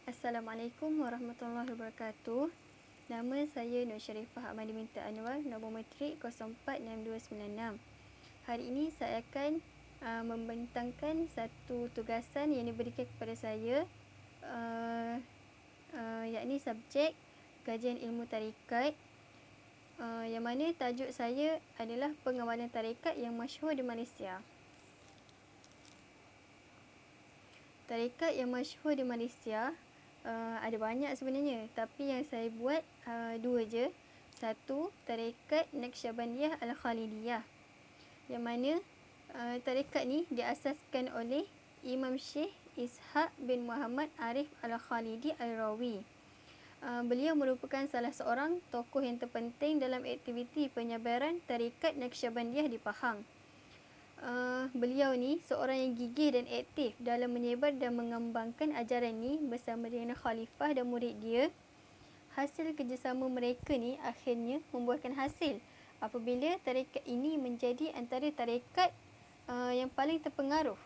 Assalamualaikum warahmatullahi wabarakatuh. Nama saya Nur Sharifah Ahmadi Minta Anwar, nombor matrik 046296. Hari ini saya akan membentangkan satu tugasan yang diberikan kepada saya, yakni subjek kajian ilmu tarikat, yang mana tajuk saya adalah pengawalan tarikat yang masyhur di Malaysia. Tarikat yang masyhur di Malaysia ada banyak sebenarnya, tapi yang saya buat dua je. Satu, tarikat Naqsyabandiyah Al-Khalidiyah, yang mana tarikat ni diasaskan oleh Imam Syekh Ishaq bin Muhammad Arif Al-Khalidi Al-Rawi. Beliau merupakan salah seorang tokoh yang terpenting dalam aktiviti penyebaran tarikat Naqsyabandiyah di Pahang. Beliau ni seorang yang gigih dan aktif dalam menyebar dan mengembangkan ajaran ni bersama dengan khalifah dan murid dia. Hasil kerjasama mereka ni akhirnya membuahkan hasil apabila tarikat ini menjadi antara tarikat yang paling terpengaruh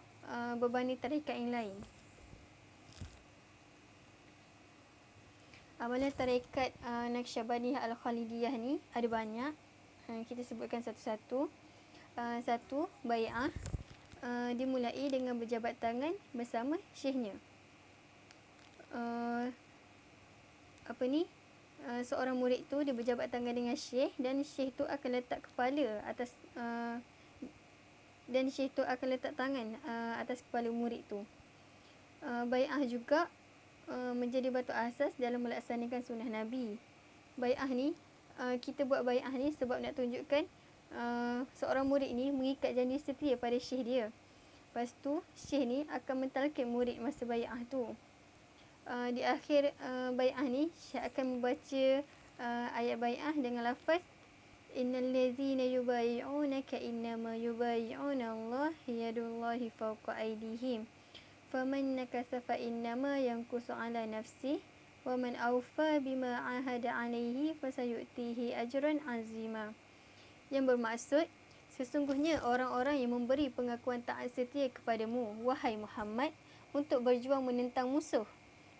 berbanding tarikat yang lain. Amalan tarikat Naqsyabandiyah Al-Khalidiyah ni ada banyak. Kita sebutkan satu-satu. Satu, bai'ah. Dimulai dengan berjabat tangan bersama syekhnya. Seorang murid tu dia berjabat tangan dengan syekh, dan syekh tu akan letak kepala atas dan syekh tu akan letak tangan atas kepala murid tu. Bai'ah juga menjadi batu asas dalam melaksanakan sunnah Nabi. Bai'ah ni, kita buat bai'ah ni sebab nak tunjukkan seorang murid ni mengikat janji setia pada syekh dia. Lepas tu syekh ni akan mentalkin murid masa bai'ah tu. Di akhir bai'ah ni syekh akan membaca ayat bai'ah dengan lafaz innal ladzina yubayyi'unaka innama yubayyi'una Allah yadullahi fawqa aydihim faman nakasa fa innama yankusu ala nafsihi wa man awfa bima ahada alaihi fasayu'tihi ajran azima. Yang bermaksud, sesungguhnya orang-orang yang memberi pengakuan taat setia kepadamu, wahai Muhammad, untuk berjuang menentang musuh,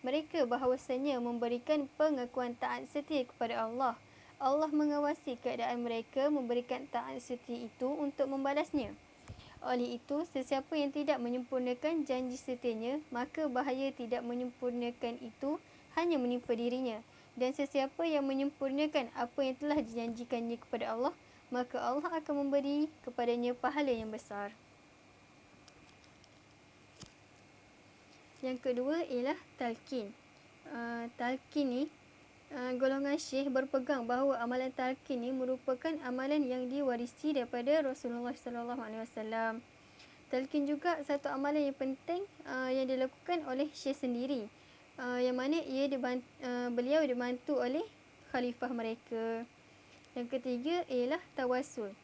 mereka bahawasanya memberikan pengakuan taat setia kepada Allah. Allah mengawasi keadaan mereka memberikan taat setia itu untuk membalasnya. Oleh itu, sesiapa yang tidak menyempurnakan janji setianya, maka bahaya tidak menyempurnakan itu hanya menimpa dirinya. Dan sesiapa yang menyempurnakan apa yang telah dijanjikannya kepada Allah, maka Allah akan memberi kepadanya pahala yang besar. Yang kedua ialah talqin. Talqin ni, golongan syekh berpegang bahawa amalan talqin ni merupakan amalan yang diwarisi daripada Rasulullah SAW. Talqin juga satu amalan yang penting yang dilakukan oleh syekh sendiri, yang mana beliau dibantu oleh khalifah mereka. Yang ketiga ialah tawasul.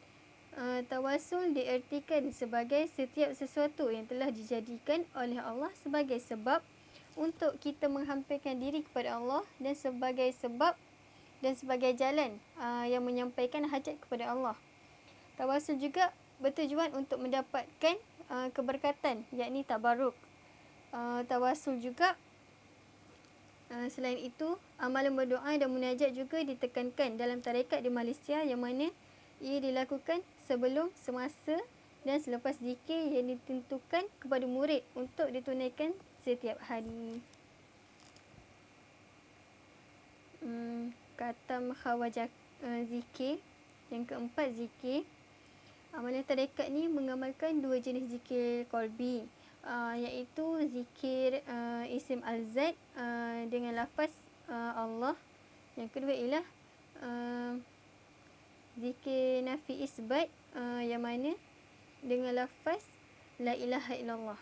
Tawasul diartikan sebagai setiap sesuatu yang telah dijadikan oleh Allah sebagai sebab untuk kita menghampirkan diri kepada Allah, dan sebagai sebab dan sebagai jalan yang menyampaikan hajat kepada Allah. Tawasul juga bertujuan untuk mendapatkan keberkatan, yakni tabarruk. Tawasul juga selain itu, amalan berdoa dan munajat juga ditekankan dalam tarekat di Malaysia, yang mana ia dilakukan sebelum, semasa dan selepas zikir yang ditentukan kepada murid untuk ditunaikan setiap hari. Khatam khawajak zikir. Yang keempat, zikir. Amalan tarekat ni mengamalkan dua jenis zikir qalbi, iaitu zikir isim al-zat dengan lafaz Allah. Yang kedua ialah zikir nafi isbat, yang mana dengan lafaz la ilaha illallah.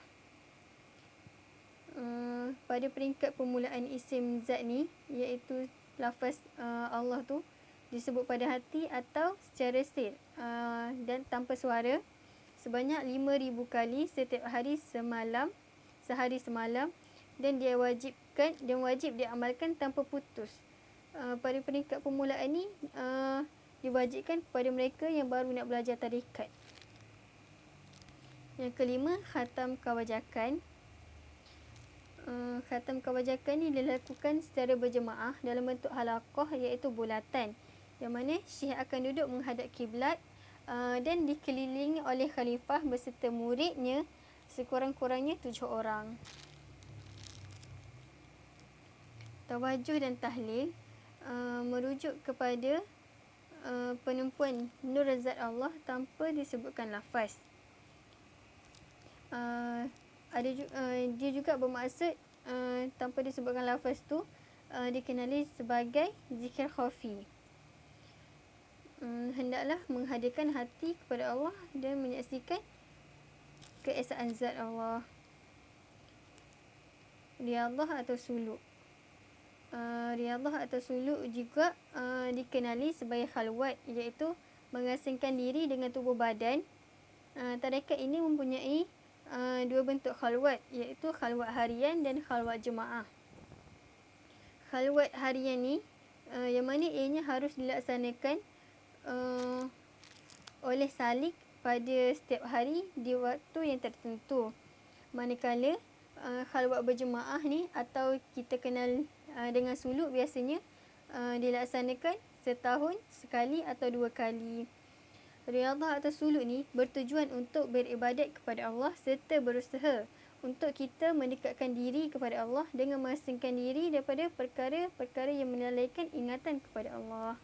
Pada peringkat permulaan isim zat ni, iaitu lafaz Allah tu disebut pada hati atau secara sir dan tanpa suara sebanyak 5,000 kali setiap hari sehari semalam, dan dia wajib diamalkan tanpa putus. Pada peringkat permulaan ni diwajibkan kepada mereka yang baru nak belajar tarikat. Yang kelima, khatam kawajakan. khatam kebajikan ni dilakukan secara berjemaah dalam bentuk halaqah, iaitu bulatan, yang mana syekh akan duduk menghadap kiblat dan dikelilingi oleh khalifah beserta muridnya sekurang-kurangnya 7 orang. Tawajuh dan tahlil merujuk kepada penumpuan nur zat Allah tanpa disebutkan lafaz. Dia juga bermaksud tanpa disebutkan lafaz tu dikenali sebagai zikir khafi. Hendaklah menghadirkan hati kepada Allah dan menyaksikan keesaan zat Allah. Riyadhah atau suluk. Riyadhah atau suluk juga dikenali sebagai khalwat, iaitu mengasingkan diri dengan tubuh badan. Tarekat ini mempunyai dua bentuk khalwat, iaitu khalwat harian dan khalwat jemaah. Khalwat harian ni yang mana ianya harus dilaksanakan oleh salik pada setiap hari di waktu yang tertentu. Manakala khalwat berjemaah ni atau kita kenal dengan suluk biasanya dilaksanakan setahun sekali atau 2 kali. Riyadhah atau suluk ni bertujuan untuk beribadat kepada Allah serta berusaha untuk kita mendekatkan diri kepada Allah dengan mengasingkan diri daripada perkara-perkara yang melalaikan ingatan kepada Allah.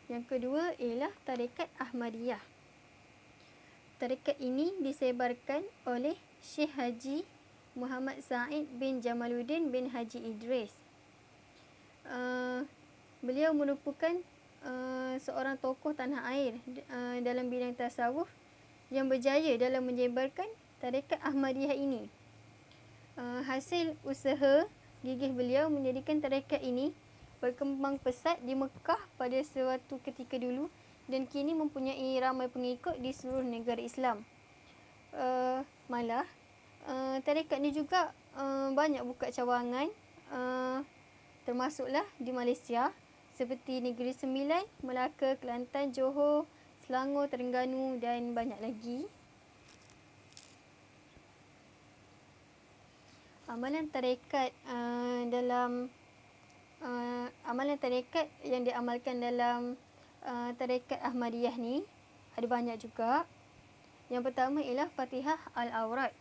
Yang kedua ialah tarekat Ahmadiyah. Tarekat ini disebarkan oleh Syekh Haji Muhammad Said bin Jamaluddin bin Haji Idris. Beliau merupakan seorang tokoh tanah air dalam bidang tasawuf yang berjaya dalam menyebarkan tarekat Ahmadiyah ini. Hasil usaha gigih beliau menjadikan tarekat ini berkembang pesat di Mekah pada suatu ketika dulu dan kini mempunyai ramai pengikut di seluruh negara Islam. Malah tarekat ni juga banyak buka cawangan, termasuklah di Malaysia seperti Negeri Sembilan, Melaka, Kelantan, Johor, Selangor, Terengganu dan banyak lagi. Amalan tarekat yang diamalkan dalam tarekat Ahmadiyah ni ada banyak juga. Yang pertama ialah Fatihah Al-Awrad.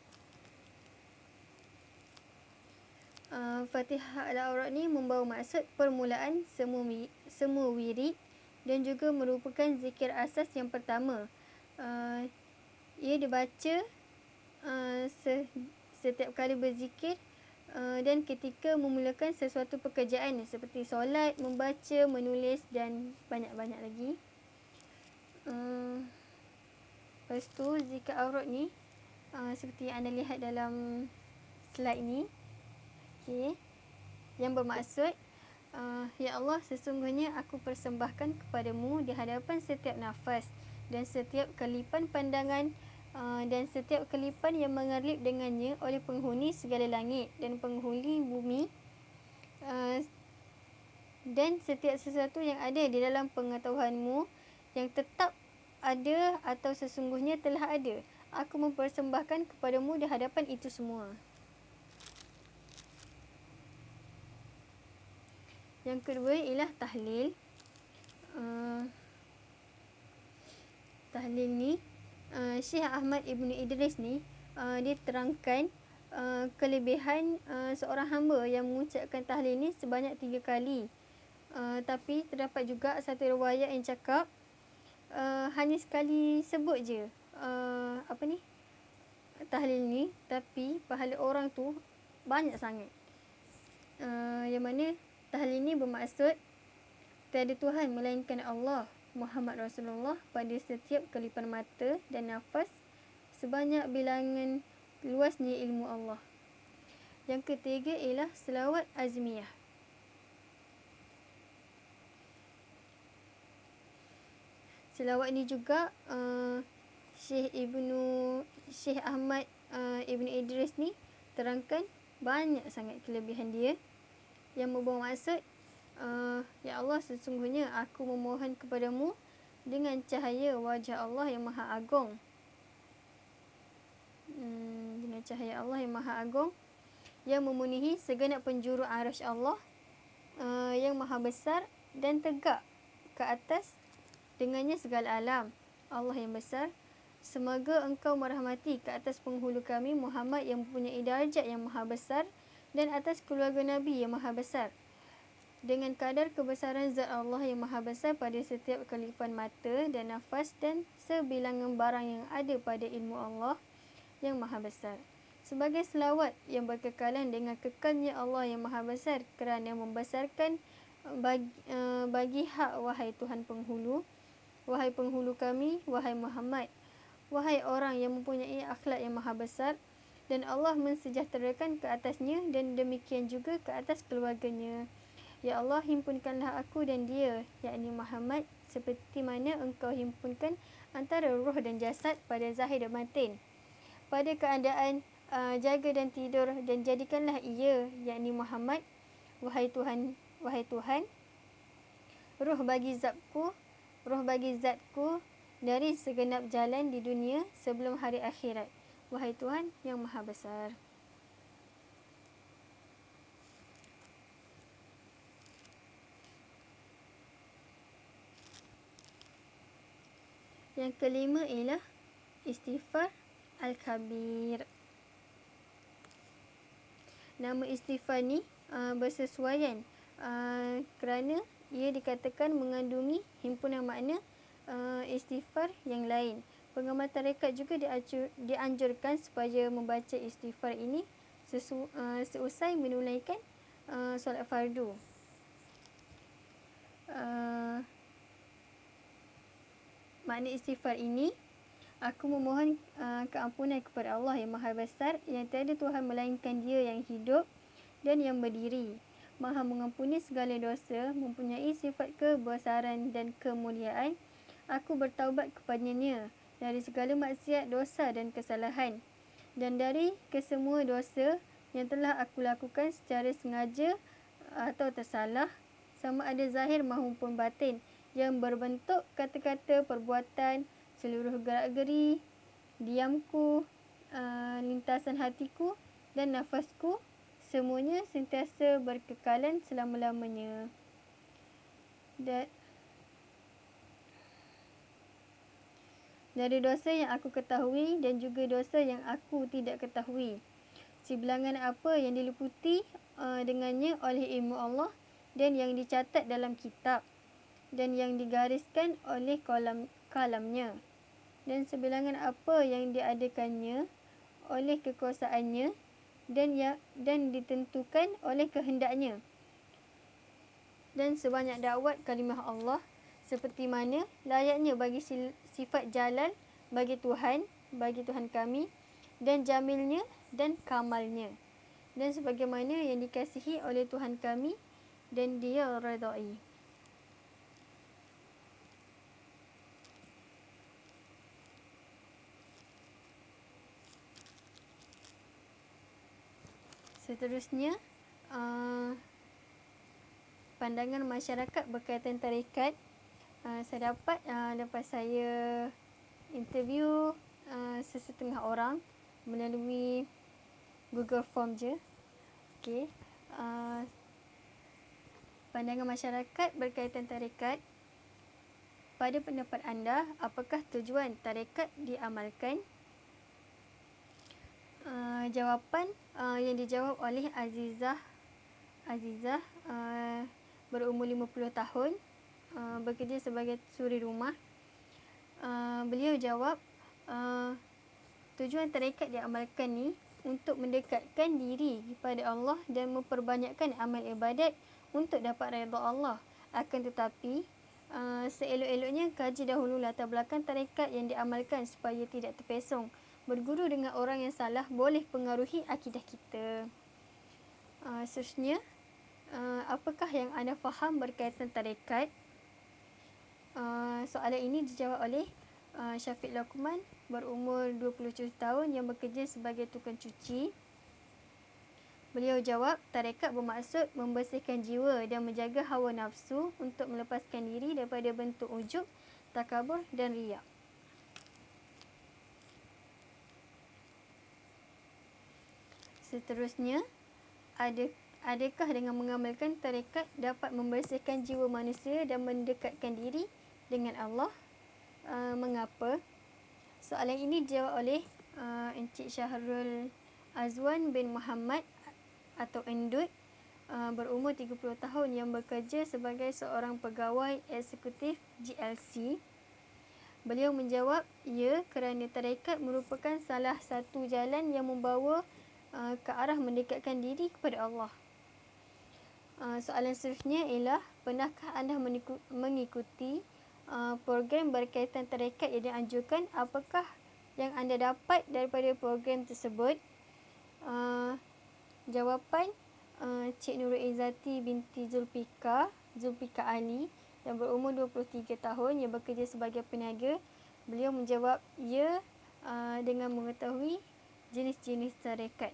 Fatihah Al-Awrad ni membawa maksud permulaan semua wirid dan juga merupakan zikir asas yang pertama. Ia dibaca setiap kali berzikir dan ketika memulakan sesuatu pekerjaan seperti solat, membaca, menulis dan banyak-banyak lagi. Lepas tu zikir awrad ni seperti yang anda lihat dalam slide ni, okay, yang bermaksud ya Allah, sesungguhnya aku persembahkan kepadamu di hadapan setiap nafas dan setiap kelipan pandangan dan setiap kelipan yang mengalip dengannya oleh penghuni segala langit dan penghuni bumi dan setiap sesuatu yang ada di dalam pengetahuanmu yang tetap ada atau sesungguhnya telah ada. Aku mempersembahkan kepadamu di hadapan itu semua. Yang kedua ialah tahlil. Tahlil ni Syekh Ahmad Ibn Idris ni dia terangkan kelebihan seorang hamba yang mengucapkan tahlil ni sebanyak 3 kali. Tapi terdapat juga satu riwayat yang cakap hanya sekali sebut je tahlil ni, tapi pahala orang tu banyak sangat. Yang mana tahlil ni bermaksud tiada Tuhan melainkan Allah, Muhammad Rasulullah pada setiap kelipan mata dan nafas sebanyak bilangan luasnya ilmu Allah. Yang ketiga ialah selawat azmiyah. Selawat ni juga Syekh Ahmad Ibn Idris ni terangkan banyak sangat kelebihan dia yang membawa maksud ya Allah, sesungguhnya aku memohon kepadamu dengan cahaya wajah Allah yang maha agung. cahaya Allah yang Maha Agung, yang memenuhi segenap penjuru arasy Allah, yang Maha Besar dan tegak ke atas dengannya segala alam. Allah yang besar, semoga Engkau merahmati ke atas penghulu kami Muhammad yang mempunyai darjat yang maha besar, dan atas keluarga Nabi yang maha besar, dengan kadar kebesaran zat Allah yang maha besar pada setiap kelipan mata dan nafas dan sebilangan barang yang ada pada ilmu Allah yang maha besar. Sebagai selawat yang berkekalan dengan kekalnya Allah yang maha besar, kerana membesarkan bagi hak wahai Tuhan penghulu, wahai penghulu kami, wahai Muhammad, wahai orang yang mempunyai akhlak yang maha besar, dan Allah mensejahterakan ke atasnya dan demikian juga ke atas keluarganya. Ya Allah, himpunkanlah aku dan dia, yakni Muhammad, seperti mana Engkau himpunkan antara roh dan jasad pada zahir dan batin, pada keadaan jaga dan tidur, dan jadikanlah ia, yakni Muhammad, wahai Tuhan, roh bagi zatku dari segenap jalan di dunia sebelum hari akhirat, wahai Tuhan yang maha besar. Yang kelima ialah istighfar Al-Kabir. Nama istighfar ni bersesuaian kerana ia dikatakan mengandungi himpunan makna istighfar yang lain. Pengamal tarekat juga dianjurkan supaya membaca istighfar ini seusai menunaikan solat fardu. Makna istighfar ini, aku memohon keampunan kepada Allah yang maha besar, yang tiada Tuhan melainkan Dia yang hidup dan yang berdiri, maha mengampuni segala dosa, mempunyai sifat kebesaran dan kemuliaan. Aku bertaubat kepadanya dari segala maksiat, dosa dan kesalahan, dan dari kesemua dosa yang telah aku lakukan secara sengaja atau tersalah, sama ada zahir maupun batin, yang berbentuk kata-kata, perbuatan, seluruh gerak-geri, diamku, lintasan hatiku dan nafasku, semuanya sentiasa berkekalan selama-lamanya. Dari dosa yang aku ketahui dan juga dosa yang aku tidak ketahui, sebilangan apa yang diliputi dengannya oleh ilmu Allah dan yang dicatat dalam kitab dan yang digariskan oleh kalamnya, dan sebilangan apa yang diadakannya oleh kekuasaannya dan ditentukan oleh kehendaknya, dan sebanyak dakwat kalimah Allah seperti mana layaknya bagi sifat jalal bagi Tuhan kami, dan jamilnya dan kamalnya, dan sebagaimana yang dikasihi oleh Tuhan kami dan Dia redai. Seterusnya, pandangan masyarakat berkaitan tarekat. Saya dapat lepas saya interview sesetengah orang melalui Google Form je. Okey. Pandangan masyarakat berkaitan tarekat. Pada pendapat anda, apakah tujuan tarekat diamalkan? Jawapan yang dijawab oleh Azizah berumur 50 tahun, bekerja sebagai suri rumah. Beliau jawab, tujuan tarekat diamalkan ni untuk mendekatkan diri kepada Allah dan memperbanyakkan amal ibadat untuk dapat redha Allah. Akan tetapi seelok-eloknya kaji dahulu latar belakang tarekat yang diamalkan supaya tidak terpesong. Berguru dengan orang yang salah boleh pengaruhi akidah kita. Seterusnya, apakah yang anda faham berkaitan tarekat? Soalan ini dijawab oleh Syafiq Luqman, berumur 27 tahun, yang bekerja sebagai tukang cuci. Beliau jawab, tarekat bermaksud membersihkan jiwa dan menjaga hawa nafsu untuk melepaskan diri daripada bentuk ujub, takabur dan riya. Seterusnya, adakah dengan mengamalkan tarekat dapat membersihkan jiwa manusia dan mendekatkan diri dengan Allah? Mengapa? Soalan ini dijawab oleh Encik Syahrul Azwan bin Muhammad atau Endut, berumur 30 tahun yang bekerja sebagai seorang pegawai eksekutif GLC. Beliau menjawab, ya, kerana tarekat merupakan salah satu jalan yang membawa ke arah mendekatkan diri kepada Allah. Soalan seterusnya ialah, pernahkah anda mengikuti program berkaitan tarekat yang dianjurkan? Apakah yang anda dapat daripada program tersebut? Jawapan, Cik Nurul Izzati binti Zulfikar Ali yang berumur 23 tahun yang bekerja sebagai peniaga. Beliau menjawab ya, dengan mengetahui jenis-jenis tarekat.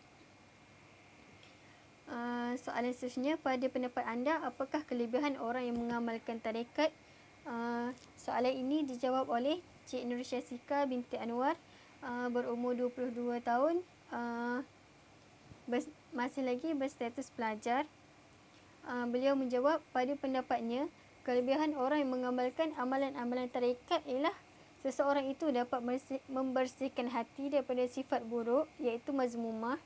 Soalan seterusnya, pada pendapat anda, apakah kelebihan orang yang mengamalkan tarekat? Soalan ini dijawab oleh Cik Nur Syasika binti Anwar, berumur 22 tahun, masih lagi berstatus pelajar. Beliau menjawab, pada pendapatnya, kelebihan orang yang mengamalkan amalan-amalan tarekat ialah seseorang itu dapat membersihkan hati daripada sifat buruk, iaitu mazmumah,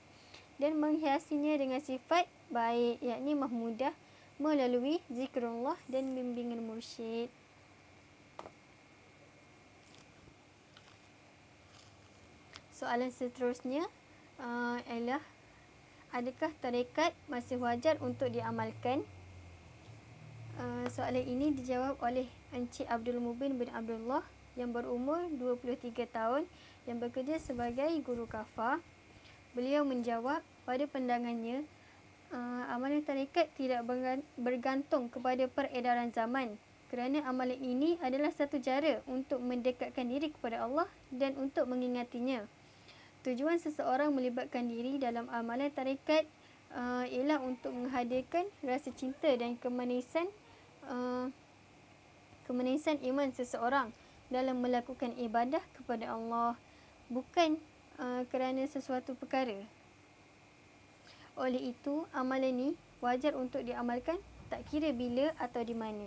dan menghiasinya dengan sifat baik, yakni mahmudah, melalui zikrullah dan bimbingan mursyid. Soalan seterusnya ialah, adakah tarekat masih wajar untuk diamalkan? Soalan ini dijawab oleh Encik Abdul Mubin bin Abdullah yang berumur 23 tahun yang bekerja sebagai guru kafah. Beliau menjawab, pada pandangannya, amalan tarekat tidak bergantung kepada peredaran zaman, kerana amalan ini adalah satu cara untuk mendekatkan diri kepada Allah dan untuk mengingatinya. Tujuan seseorang melibatkan diri dalam amalan tarekat ialah untuk menghadirkan rasa cinta dan kemanisan iman seseorang dalam melakukan ibadah kepada Allah, bukan kerana sesuatu perkara. Oleh itu, amalan ini wajar untuk diamalkan tak kira bila atau di mana.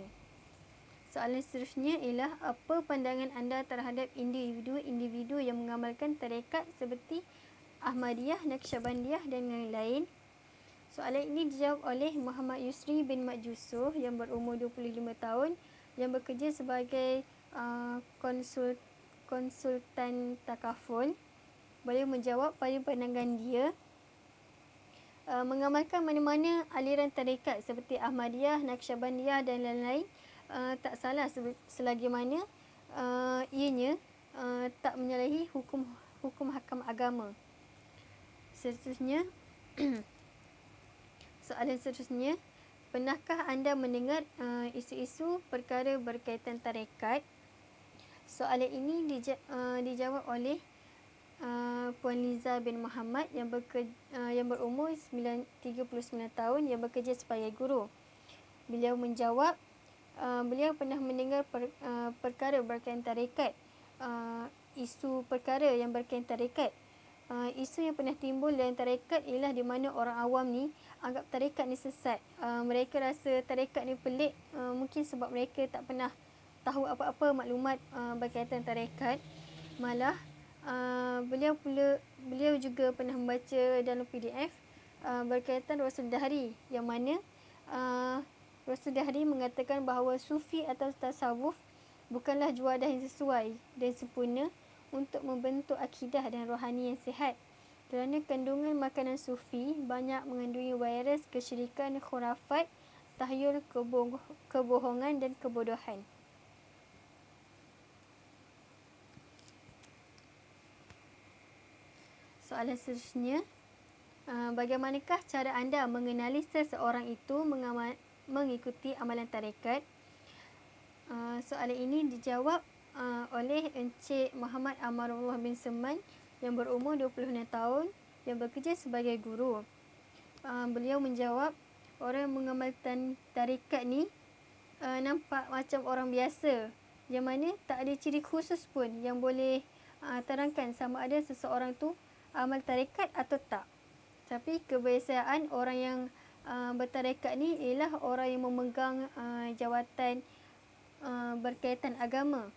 Soalan seterusnya ialah, apa pandangan anda terhadap individu-individu yang mengamalkan tarekat seperti Ahmadiyah, Naqsyabandiyah dan lain-lain? Soalan ini dijawab oleh Muhammad Yusri bin Mat Jusuh yang berumur 25 tahun yang bekerja sebagai konsultan takaful. Beliau menjawab, pada pandangan dia, mengamalkan mana-mana aliran tarekat seperti Ahmadiyah, Naqsyabandiyah dan lain-lain tak salah selagi mana ianya tak menyalahi hukum hakam agama. Seterusnya, soalan seterusnya, pernahkah anda mendengar isu-isu perkara berkaitan tarekat? Soalan ini dijawab oleh Puan Liza bin Muhammad yang berumur 39 tahun yang bekerja sebagai guru. Beliau menjawab, beliau pernah mendengar perkara berkaitan tarekat, isu perkara yang berkaitan tarekat. Isu yang pernah timbul dalam tarekat ialah di mana orang awam ni anggap tarekat ni sesat. Mereka rasa tarekat ni pelik, mungkin sebab mereka tak pernah tahu apa-apa maklumat berkaitan tarekat. Malah beliau juga pernah membaca dalam PDF berkaitan Rasul Dahri, yang mana Rasul Dahri mengatakan bahawa sufi atau tasawuf bukanlah juadah yang sesuai dan sempurna untuk membentuk akidah dan rohani yang sihat, kerana kandungan makanan sufi banyak mengandungi virus kesyirikan, khurafat, tahyul, kebohongan dan kebodohan. Soalan seterusnya, bagaimanakah cara anda mengenali seseorang itu mengikuti amalan tarekat? Soalan ini dijawab oleh Encik Muhammad Amarullah bin Seman yang berumur 26 tahun yang bekerja sebagai guru. Beliau menjawab, orang yang mengamalkan tarekat ni nampak macam orang biasa, yang mana tak ada ciri khusus pun yang boleh terangkan sama ada seseorang tu amal tarekat atau tak. Tapi kebiasaan orang yang bertarekat ni ialah orang yang memegang jawatan berkaitan agama.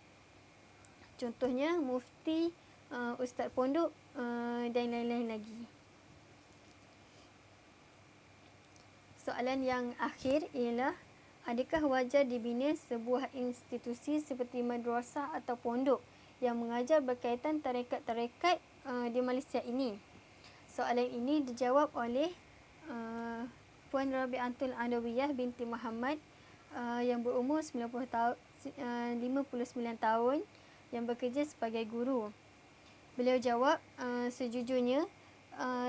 Contohnya mufti, ustaz pondok dan lain-lain lagi. Soalan yang akhir ialah, adakah wajar dibina sebuah institusi seperti madrasah atau pondok yang mengajar berkaitan tarekat-tarekat di Malaysia ini? Soalan ini dijawab oleh Puan Rabi'atul Adawiyah binti Muhammad yang berumur 59 tahun yang bekerja sebagai guru. Beliau jawab, sejujurnya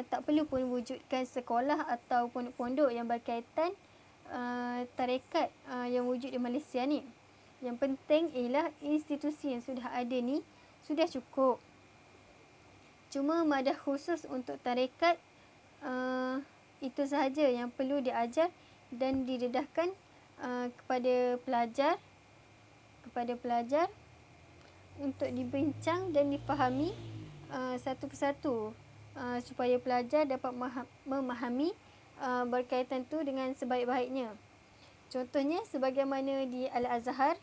tak perlu pun wujudkan sekolah atau pondok-pondok yang berkaitan tarekat yang wujud di Malaysia ni. Yang penting ialah institusi yang sudah ada ni sudah cukup. Cuma madah khusus untuk tarekat itu sahaja yang perlu diajar dan didedahkan kepada pelajar untuk dibincang dan difahami satu persatu supaya pelajar dapat memahami berkaitan tu dengan sebaik-baiknya. Contohnya sebagaimana di Al-Azhar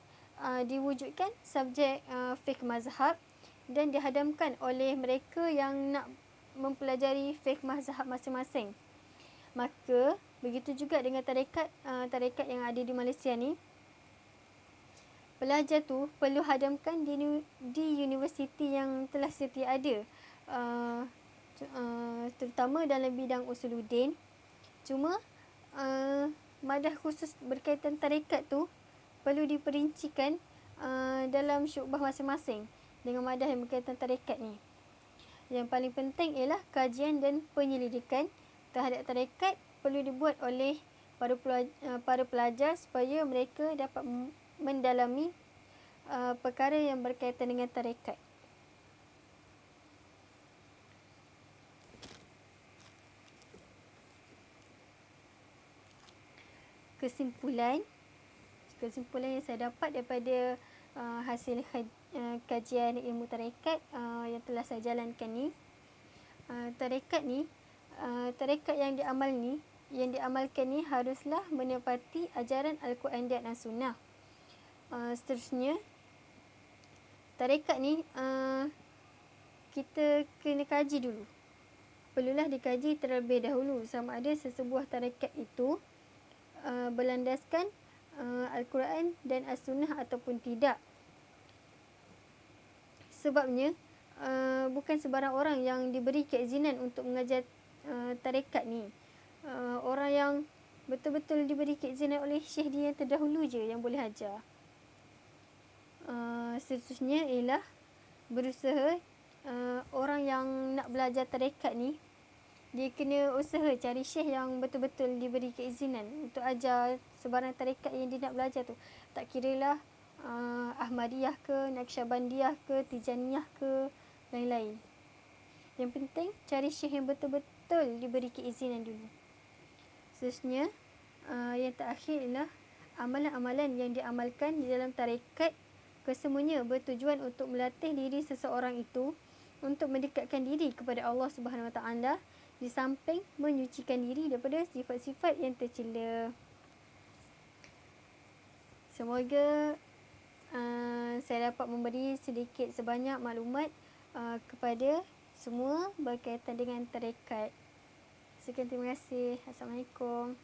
diwujudkan subjek fiqh mazhab dan dihadamkan oleh mereka yang nak mempelajari fiqh mazhab masing-masing. Maka begitu juga dengan tarekat yang ada di Malaysia ni, pelajar tu perlu hadamkan di universiti yang telah sedia ada, terutama dalam bidang usuluddin. Cuma madah khusus berkaitan tarekat tu perlu diperincikan dalam syu'bah masing-masing dengan madah yang berkaitan tarekat ni. Yang paling penting ialah kajian dan penyelidikan terhadap tarekat perlu dibuat oleh para pelajar supaya mereka dapat mendalami perkara yang berkaitan dengan tarekat. Kesimpulan yang saya dapat daripada hasil kajian ilmu tarekat yang telah saya jalankan ni, tarekat yang diamalkan ni haruslah menepati ajaran Al-Quran dan As-Sunnah. Seterusnya, tarekat ni kita kena kaji dulu. Perlulah dikaji terlebih dahulu sama ada sesebuah tarekat itu berlandaskan Al-Quran dan As-Sunnah ataupun tidak. Sebabnya bukan sebarang orang yang diberi keizinan untuk mengajar tarekat ni. Orang yang betul-betul diberi keizinan oleh syekh dia yang terdahulu je yang boleh ajar. Seterusnya ialah berusaha orang yang nak belajar tarekat ni, dia kena usaha cari syekh yang betul-betul diberi keizinan untuk ajar sebarang tarekat yang dia nak belajar tu. Tak kiralah Ahmadiyah ke, Naqsyabandiyah ke, Tijaniyah ke, lain-lain. Yang penting cari syekh yang betul-betul diberi keizinan dulu. Seterusnya, yang terakhir ialah amalan-amalan yang diamalkan di dalam tarekat kesemuanya bertujuan untuk melatih diri seseorang itu untuk mendekatkan diri kepada Allah Subhanahu Wa Taala, di samping menyucikan diri daripada sifat-sifat yang tercela. Semoga saya dapat memberi sedikit sebanyak maklumat kepada semua berkaitan dengan tarekat. Sekian, terima kasih. Assalamualaikum.